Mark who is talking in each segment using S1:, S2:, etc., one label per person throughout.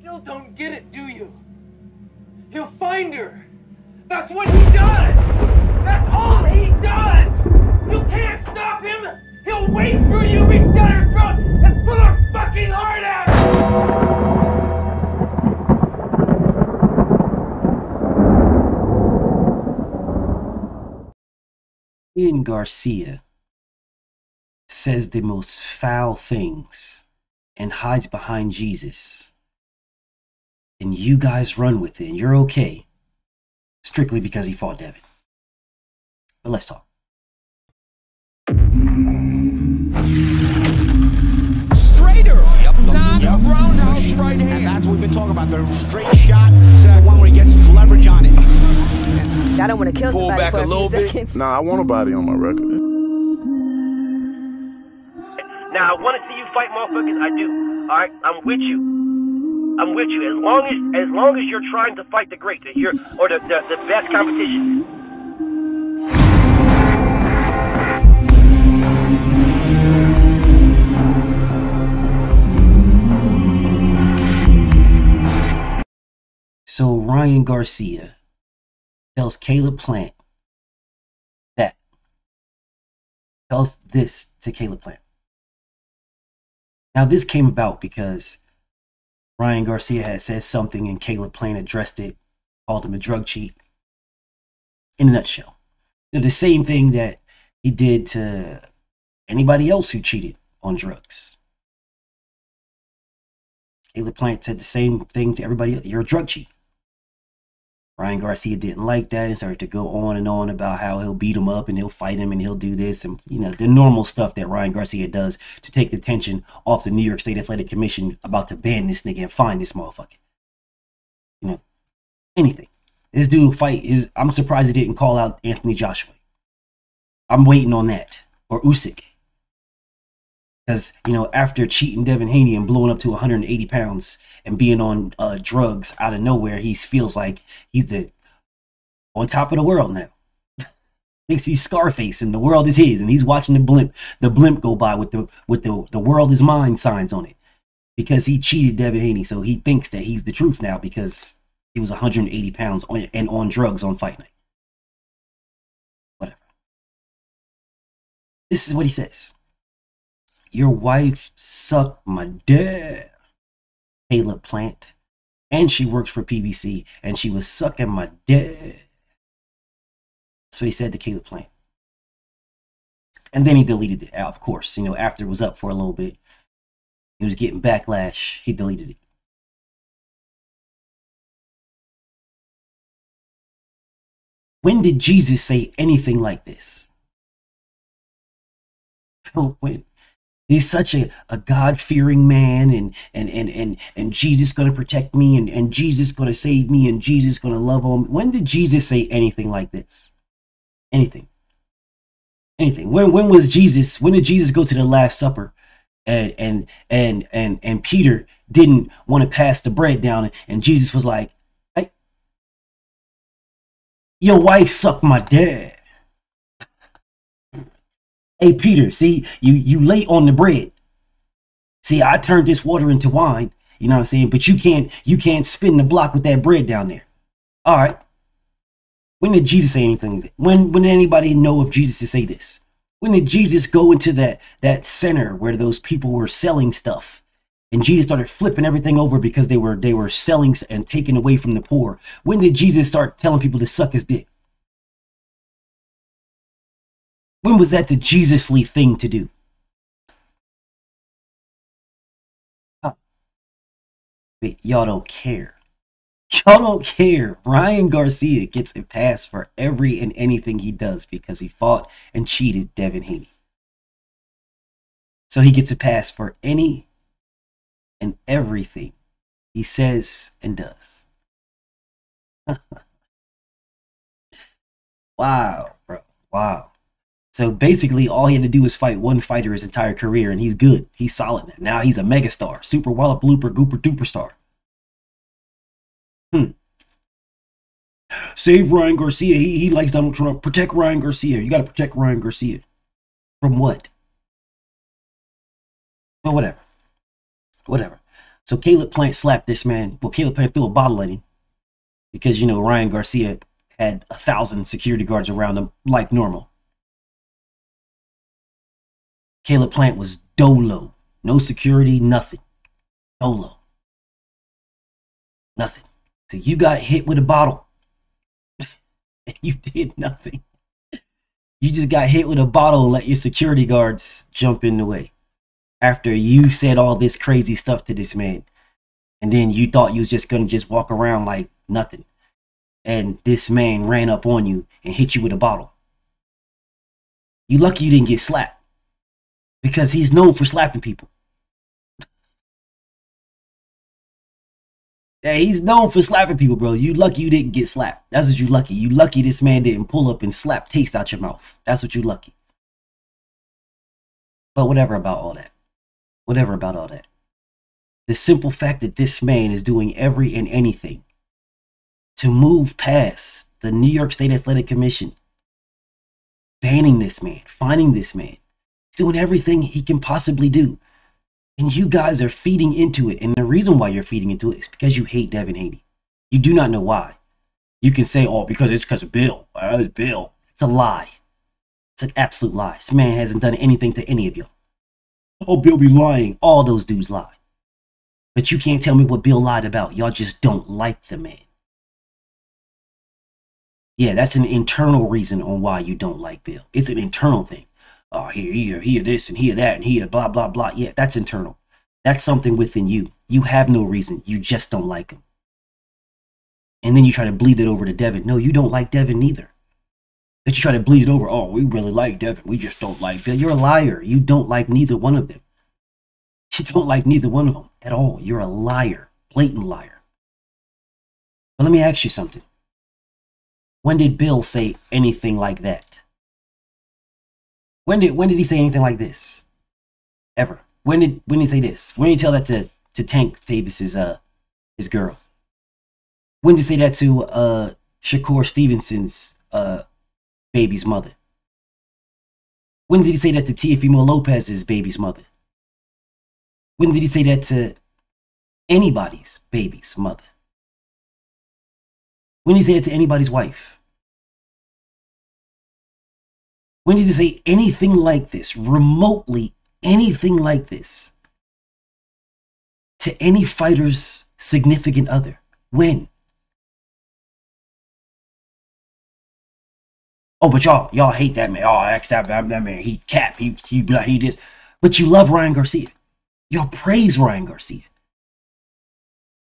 S1: still don't get it, do you? He'll find her. That's what he does. That's all he does. You can't stop him. He'll wait for you, reach down her throat, and pull her fucking heart out.
S2: Garcia says the most foul things and hides behind Jesus, and you guys run with it and you're okay strictly because he fought Devin. But let's talk.
S3: Straighter, not
S4: Yep.
S3: roundhouse right hand.
S4: And that's what we've been talking about. The straight shot is the one where he gets leverage on it.
S5: I don't want to kill
S3: Pull
S5: somebody
S3: back
S5: for
S3: a
S5: a
S3: little
S5: few
S3: bit.
S5: seconds.
S6: Nah, I want a body on my record.
S7: Now, I want to see you fight motherfuckers. I do. All right, I'm with you. I'm with you. As long as you're trying to fight the great, the best competition.
S2: So Ryan Garcia tells Caleb Plant that. Tells this to Caleb Plant. Now this came about because Ryan Garcia had said something and Caleb Plant addressed it, called him a drug cheat. In a nutshell. The same thing that he did to anybody else who cheated on drugs. Caleb Plant said the same thing to everybody else. You're a drug cheat. Ryan Garcia didn't like that and started to go on and on about how he'll beat him up and he'll fight him and he'll do this and, you know, the normal stuff that Ryan Garcia does to take the attention off the New York State Athletic Commission about to ban this nigga and fine this motherfucker. You know, anything. This dude fight is, I'm surprised he didn't call out Anthony Joshua. I'm waiting on that. Or Usyk. Because, you know, after cheating Devin Haney and blowing up to 180 pounds and being on drugs out of nowhere, he feels like he's on top of the world now. Thinks he's Scarface and the world is his, and he's watching the blimp go by with the world is mine signs on it because he cheated Devin Haney. So he thinks that he's the truth now because he was 180 pounds and on drugs on fight night. Whatever. This is what he says. Your wife sucked my dick, Caleb Plant, and she works for PBC, and she was sucking my dick. That's what he said to Caleb Plant. And then he deleted it, of course. You know, after it was up for a little bit, he was getting backlash. He deleted it. When did Jesus say anything like this? When? He's such a God-fearing man, and Jesus gonna protect me, and Jesus gonna save me, and Jesus gonna love him. When did Jesus say anything like this? Anything. Anything. When was Jesus? When did Jesus go to the Last Supper, and Peter didn't want to pass the bread down, and Jesus was like, "Hey, your wife sucked my dick." Hey, Peter, see, you late on the bread. See, I turned this water into wine, you know what I'm saying? But you can't spin the block with that bread down there. All right. When did Jesus say anything? When did anybody know of Jesus to say this? When did Jesus go into that center where those people were selling stuff? And Jesus started flipping everything over because they were selling and taking away from the poor. When did Jesus start telling people to suck his dick? When was that the Jesus-ly thing to do? Wait, y'all don't care. Y'all don't care. Ryan Garcia gets a pass for every and anything he does because he fought and cheated Devin Haney. So he gets a pass for any and everything he says and does. Wow, bro. Wow. So basically, all he had to do was fight one fighter his entire career, and he's good. He's solid now. Now he's a megastar, super wallop blooper gooper duper star. Save Ryan Garcia. He likes Donald Trump. Protect Ryan Garcia. You got to protect Ryan Garcia. From what? Well, whatever. Whatever. So Caleb Plant slapped this man. Well, Caleb Plant threw a bottle at him because, you know, Ryan Garcia had 1,000 security guards around him like normal. Caleb Plant was dolo. No security, nothing. Dolo. Nothing. So you got hit with a bottle. You did nothing. You just got hit with a bottle and let your security guards jump in the way. After you said all this crazy stuff to this man. And then you thought you was just going to just walk around like nothing. And this man ran up on you and hit you with a bottle. You lucky you didn't get slapped. Because he's known for slapping people. Yeah, he's known for slapping people, bro. You lucky you didn't get slapped. That's what you lucky. You lucky this man didn't pull up and slap taste out your mouth. That's what you lucky. But whatever about all that. Whatever about all that. The simple fact that this man is doing every and anything to move past the New York State Athletic Commission, banning this man, finding this man, doing everything he can possibly do. And you guys are feeding into it. And the reason why you're feeding into it is because you hate Devin Haney. You do not know why. You can say, oh, because of Bill. It's Bill. It's a lie. It's an absolute lie. This man hasn't done anything to any of you. Oh, Bill be lying. All those dudes lie. But you can't tell me what Bill lied about. Y'all just don't like the man. Yeah, that's an internal reason on why you don't like Bill. It's an internal thing. Oh, here this and here that and here blah, blah, blah. Yeah, that's internal. That's something within you. You have no reason. You just don't like him. And then you try to bleed it over to Devin. No, you don't like Devin neither. But you try to bleed it over. Oh, we really like Devin. We just don't like Bill. You're a liar. You don't like neither one of them. You don't like neither one of them at all. You're a liar. Blatant liar. But let me ask you something. When did Bill say anything like that? When did he say anything like this? Ever? When did he say this? When did he tell that to Tank Davis's his girl? When did he say that to Shakur Stevenson's baby's mother? When did he say that to Teofimo Lopez's baby's mother? When did he say that to anybody's baby's mother? When did he say that to anybody's wife? When did he say anything like this, remotely anything like this, to any fighter's significant other? When? Oh, but y'all hate that man. Oh, that man, he cap, he this. But you love Ryan Garcia. Y'all praise Ryan Garcia.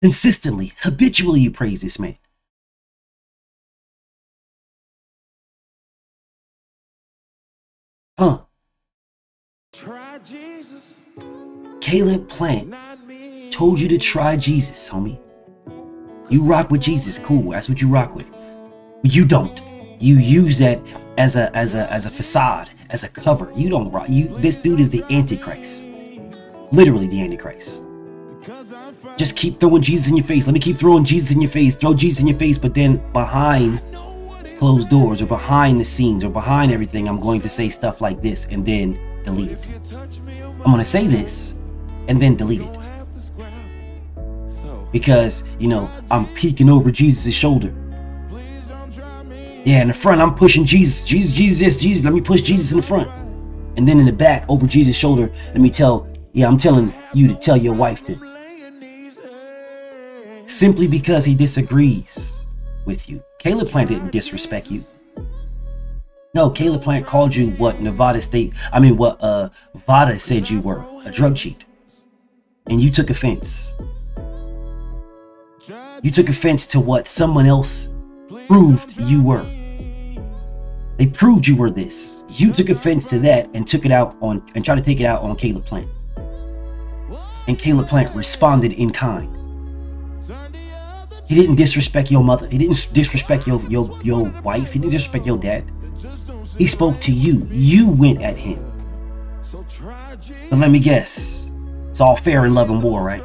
S2: Consistently, habitually you praise this man. Huh.
S3: Try Jesus.
S2: Caleb Plant told you to try Jesus, homie. You rock with Jesus, cool. That's what you rock with. But you don't. You use that as a facade, as a cover. You don't rock. This dude is the Antichrist. Literally the Antichrist. Just keep throwing Jesus in your face. Let me keep throwing Jesus in your face. Throw Jesus in your face, but then behind closed doors or behind the scenes or behind everything, I'm going to say stuff like this and then delete it. I'm going to say this and then delete it. Because, you know, I'm peeking over Jesus' shoulder. Yeah, in the front, I'm pushing Jesus. Jesus. Let me push Jesus in the front. And then in the back, over Jesus' shoulder, I'm telling you to tell your wife to. Simply because he disagrees with you. Caleb Plant didn't disrespect you. No, Caleb Plant called you what Vada said you were, a drug cheat. And you took offense. You took offense to what someone else proved you were. They proved you were this. You took offense to that and tried to take it out on Caleb Plant. And Caleb Plant responded in kind. He didn't disrespect your mother. He didn't disrespect your wife. He didn't disrespect your dad. He spoke to you. You went at him. But let me guess. It's all fair in love and war, right?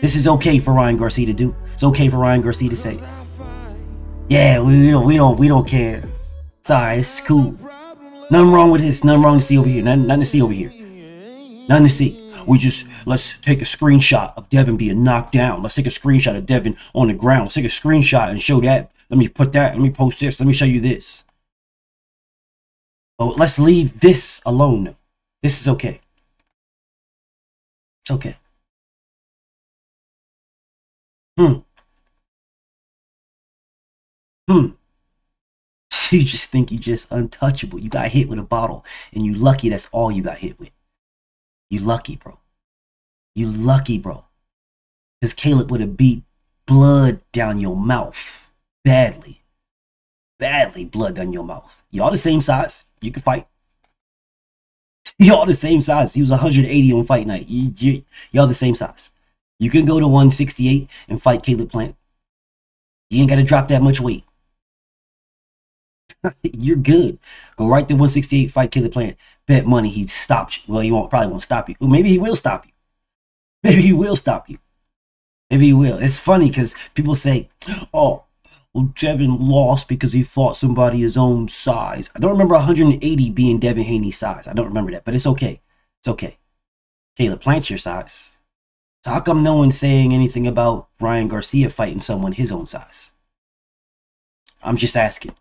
S2: This is okay for Ryan Garcia to do. It's okay for Ryan Garcia to say, yeah, we don't care. It's alright, it's cool. Nothing wrong with this. Nothing wrong to see over here. Nothing to see over here. Nothing to see. let's take a screenshot of Devin being knocked down. Let's take a screenshot of Devin on the ground. Let's take a screenshot and show that. Let me put that. Let me post this. Let me show you this. But let's leave this alone though. This is okay. It's okay. You just think you just untouchable. You got hit with a bottle and you lucky that's all you got hit with. You lucky, bro. You lucky, bro. Because Caleb would have beat blood down your mouth. Badly. Badly blood down your mouth. Y'all the same size. You can fight. Y'all the same size. He was 180 on fight night. Y'all the same size. You can go to 168 and fight Caleb Plant. You ain't got to drop that much weight. You're good. Go right to 168, fight Caleb Plant. Bet money he stops you. Well, he probably won't stop you. Well, maybe he will stop you. Maybe he will stop you. Maybe he will. It's funny because people say, oh, well, Devin lost because he fought somebody his own size. I don't remember 180 being Devin Haney's size. I don't remember that, but it's okay. It's okay. Caleb Plant's your size. So how come no one's saying anything about Ryan Garcia fighting someone his own size? I'm just asking.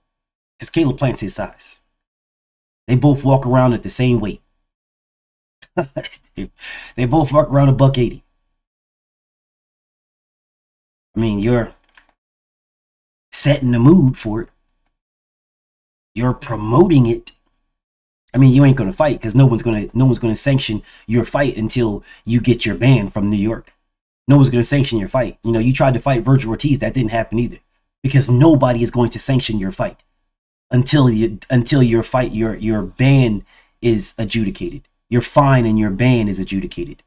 S2: Because Caleb Plant's his size. They both walk around at the same weight. They both walk around $180. I mean, you're setting the mood for it. You're promoting it. I mean, you ain't gonna fight because no one's gonna sanction your fight until you get your ban from New York. No one's gonna sanction your fight. You know, you tried to fight Virgil Ortiz, that didn't happen either. Because nobody is going to sanction your fight until your fight, your ban is adjudicated. Your fine and your ban is adjudicated.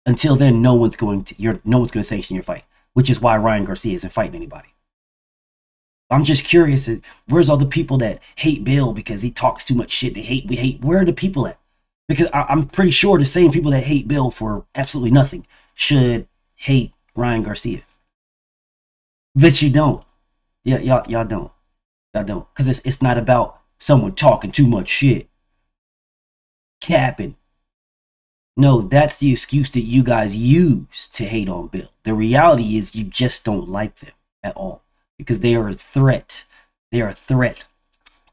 S2: Until then, no one's going to sanction your fight, which is why Ryan Garcia isn't fighting anybody. I'm just curious, where's all the people that hate Bill because he talks too much shit? We hate. Where are the people at? Because I'm pretty sure the same people that hate Bill for absolutely nothing should hate Ryan Garcia. But you don't. Yeah, y'all don't. Y'all don't. Because it's not about someone talking too much shit. Capping. No, that's the excuse that you guys use to hate on Bill. The reality is you just don't like them at all. Because they are a threat. They are a threat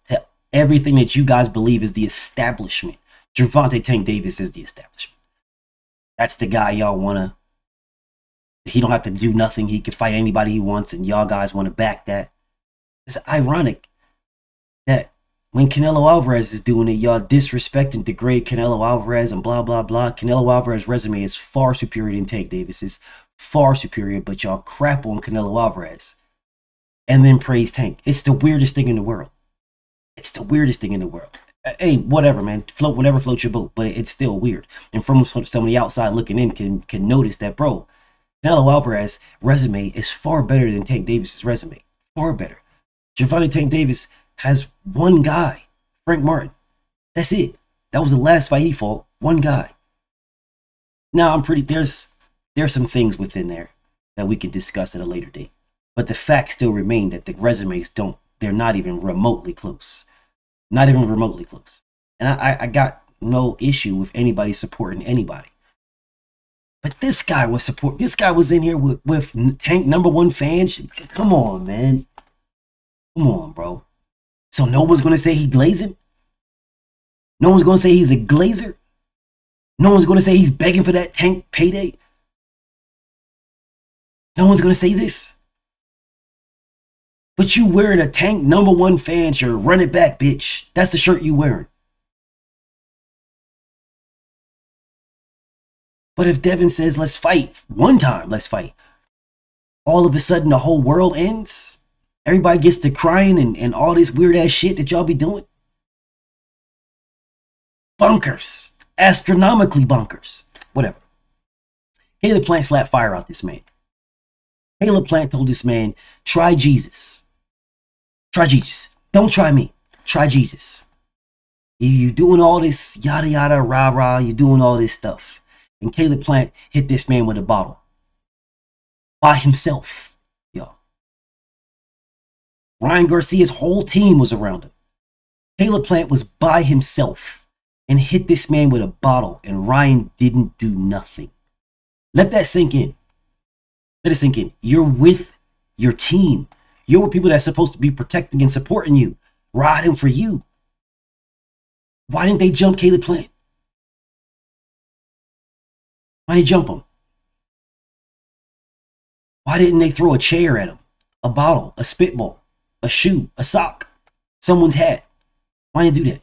S2: to everything that you guys believe is the establishment. Gervonta Tank Davis is the establishment. That's the guy y'all want to. He don't have to do nothing. He can fight anybody he wants, and y'all guys want to back that. It's ironic that when Canelo Alvarez is doing it, y'all disrespect and degrade Canelo Alvarez and blah, blah, blah. Canelo Alvarez's resume is far superior than Tank Davis's. Far superior, but y'all crap on Canelo Alvarez. And then praise Tank. It's the weirdest thing in the world. It's the weirdest thing in the world. Hey, whatever, man. Float whatever floats your boat, but it's still weird. And from somebody outside looking in can notice that, bro, Canelo Alvarez's resume is far better than Tank Davis's resume. Far better. Gervonta Tank Davis has one guy, Frank Martin. That's it. That was the last fight he fought. One guy. Now there's some things within there that we can discuss at a later date. But the facts still remain that the resumes they're not even remotely close. Not even remotely close. And I got no issue with anybody supporting anybody. But this guy was in here with Tank #1 fans. Come on, man. Come on, bro. So no one's going to say he's glazing? No one's going to say he's a glazer? No one's going to say he's begging for that Tank payday? No one's going to say this? But you wearing a Tank #1 fan shirt, run it back, bitch. That's the shirt you wearing. But if Devin says, let's fight, one time, let's fight, all of a sudden the whole world ends? Everybody gets to crying and all this weird ass shit that y'all be doing? Bonkers. Astronomically bonkers. Whatever. Caleb Plant slapped fire out this man. Caleb Plant told this man, try Jesus. Try Jesus. Don't try me. Try Jesus. You doing all this yada yada rah rah. You doing all this stuff. And Caleb Plant hit this man with a bottle. By himself. Y'all. Ryan Garcia's whole team was around him. Caleb Plant was by himself. and hit this man with a bottle, and Ryan didn't do nothing. Let that sink in. Let it sink in. You're with your team. You're with people that's supposed to be protecting and supporting you, riding for you. Why didn't they jump Caleb Plant? Why didn't they jump him? Why didn't they throw a chair at him? A bottle, a spitball, a shoe, a sock, someone's hat? Why didn't they do that?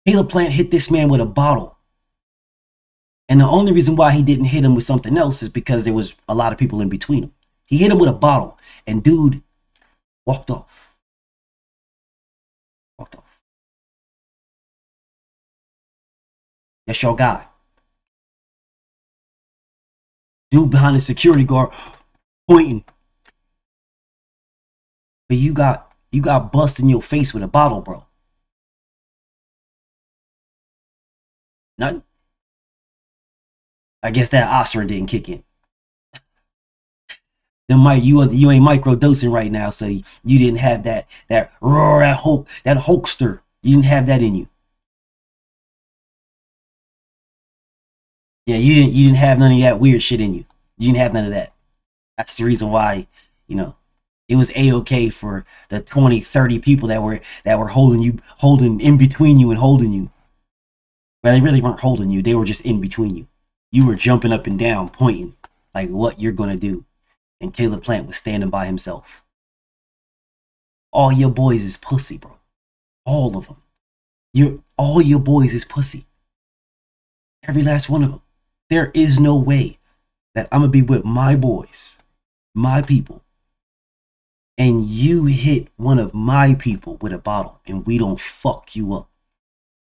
S2: Caleb Plant hit this man with a bottle. And the only reason why he didn't hit him with something else is because there was a lot of people in between him. He hit him with a bottle, and dude walked off. Walked off. That's your guy. Dude behind the security guard pointing. But you got bust in your face with a bottle, bro. Not. I guess that Oscar didn't kick in. Then Mike, you ain't microdosing right now, so you didn't have that roar, that Hulkster. You didn't have that in you. Yeah, you didn't have none of that weird shit in you. You didn't have none of that. That's the reason why, it was A-okay for the 20, 30 people that were holding in between you and holding you. Well, they really weren't holding you. They were just in between you. You were jumping up and down, pointing like what you're going to do. And Caleb Plant was standing by himself. All your boys is pussy, bro. All of them. All your boys is pussy. Every last one of them. There is no way that I'm going to be with my boys, my people, and you hit one of my people with a bottle and we don't fuck you up.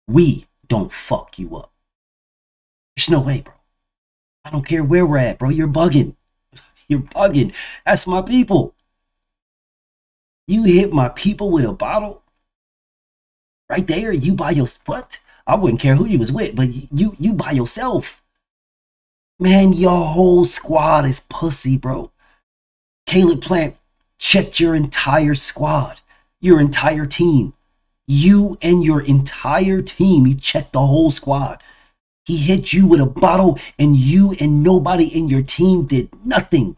S2: We don't fuck you up. There's no way, bro. I don't care where we're at, bro. You're bugging. You're bugging. That's my people. You hit my people with a bottle? Right there, you by yourself. What? I wouldn't care who you was with, but you by yourself. Man, your whole squad is pussy, bro. Caleb Plant checked your entire squad, your entire team. You and your entire team, he checked the whole squad. He hit you with a bottle and you and nobody in your team did nothing.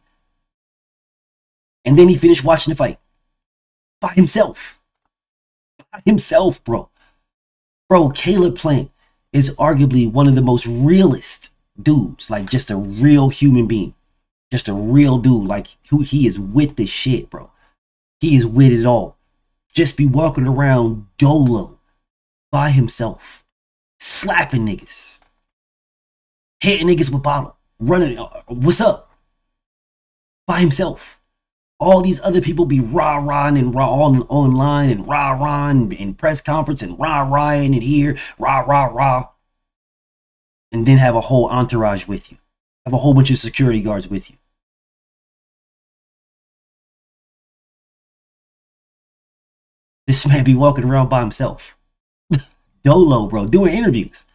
S2: And then he finished watching the fight. By himself. By himself, bro. Bro, Caleb Plant is arguably one of the most realest dudes. Like just a real human being. Just a real dude. Like who he is with the shit, bro. He is with it all. Just be walking around dolo. By himself. Slapping niggas. Hitting niggas with bottle. Running. What's up? By himself. All these other people be rah-rahing and online and rah-rahing in press conference and rah-rahing and here, rah-rah-rah. And then have a whole entourage with you. Have a whole bunch of security guards with you. This man be walking around by himself. Dolo, bro, doing interviews.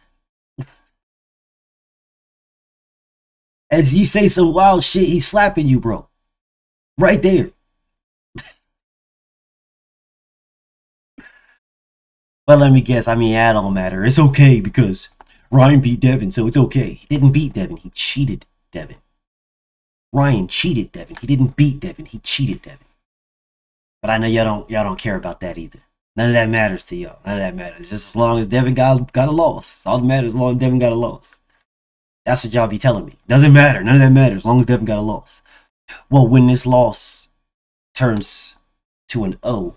S2: As you say some wild shit, he's slapping you, bro. Right there. Well, let me guess. I mean, that don't matter. It's okay because Ryan beat Devin, so it's okay. He didn't beat Devin. He cheated Devin. Ryan cheated Devin. He didn't beat Devin. He cheated Devin. But I know y'all don't care about that either. None of that matters to y'all. None of that matters. Just as long as Devin got a loss. All that matters as long as Devin got a loss. That's what y'all be telling me. Doesn't matter. None of that matters as long as Devin got a loss. Well, when this loss turns to an O,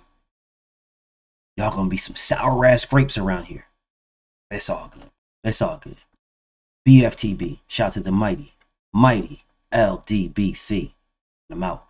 S2: y'all gonna be some sour ass grapes around here. It's all good. It's all good. BFTB. Shout out to the mighty LDBC. I'm out.